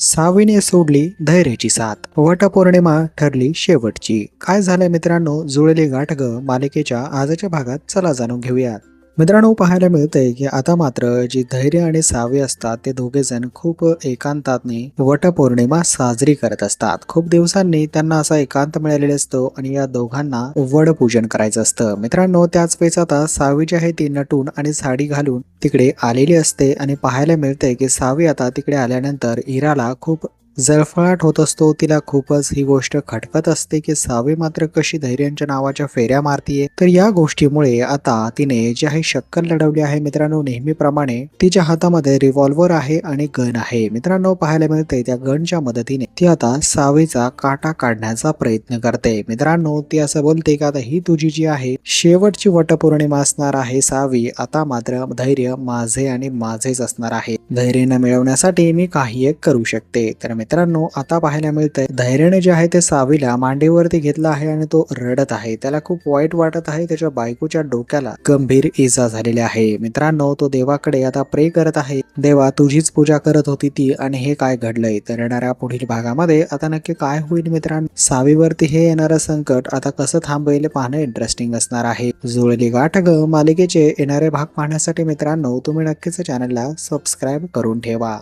सावीने सोडली धैर्याची साथ, वटपौर्णिमा ठरली शेवटची. काय झालंय मित्रांनो, जुळली गाठ ग मालिकेच्या आजच्या भागात चला जाणून घेऊयात. मित्रांनो, पाहायला मिळतंय की आता मात्र जी धैर्य आणि सावी असतात ते दोघे जण खूप एकांताने वटपौर्णिमा साजरी करत असतात. खूप दिवसांनी त्यांना असा एकांत मिळालेला असतो आणि या दोघांना वड पूजन करायचं असतं. मित्रांनो, त्याच वेळेस आता सावी जी आहे ती नटून आणि साडी घालून तिकडे आलेली असते आणि पाहायला मिळतंय की सावी आता तिकडे आल्यानंतर इराला खूप जळफळाट होत असतो. तिला खूपच ही गोष्ट खटकत असते की सावी मात्र कशी धैर्यांच्या नावाच्या फेऱ्या मारतीये. तर या गोष्टीमुळे आता तिने जी आहे शक्कल लढवली आहे. मित्रांनो, नेहमीप्रमाणे तिच्या हातामध्ये रिव्हॉल्वर आहे आणि गन आहे. मित्रांनो, पाहायला मिळते त्या गनच्या मदतीने ती आता सावीचा काटा काढण्याचा प्रयत्न करते. मित्रांनो, ती असं बोलते की आता ही तुझी जी आहे शेवटची वटपौर्णिमा असणार आहे सावी. आता मात्र धैर्य माझे आणि माझेच असणार आहे. धैर्य न मिळवण्यासाठी मी काही एक करू शकते. तर मित्रांनो, आता पाहायला मिळतंय धैर्याने जे आहे ते सावीला मांडीवरती घेतला आहे आणि तो रडत आहे. त्याला खूप वाईट वाटत आहे. त्याच्या बायकोच्या डोक्याला गंभीर इजा झालेली आहे. मित्रांनो, तो देवाकडे आता प्रे करत आहे. देवा, तुझीच पूजा करत होती ती आणि हे काय घडलंय. तर येणाऱ्या पुढील भागामध्ये आता नक्की काय होईल मित्रांनो, सावीवरती हे येणारं संकट आता कसं थांबवेल पाहणं इंटरेस्टिंग असणार आहे. जुळली गाठ ग मालिकेचे येणारे भाग पाहण्यासाठी मित्रांनो, तुम्ही नक्कीच चॅनलला सबस्क्राईब करून ठेवा.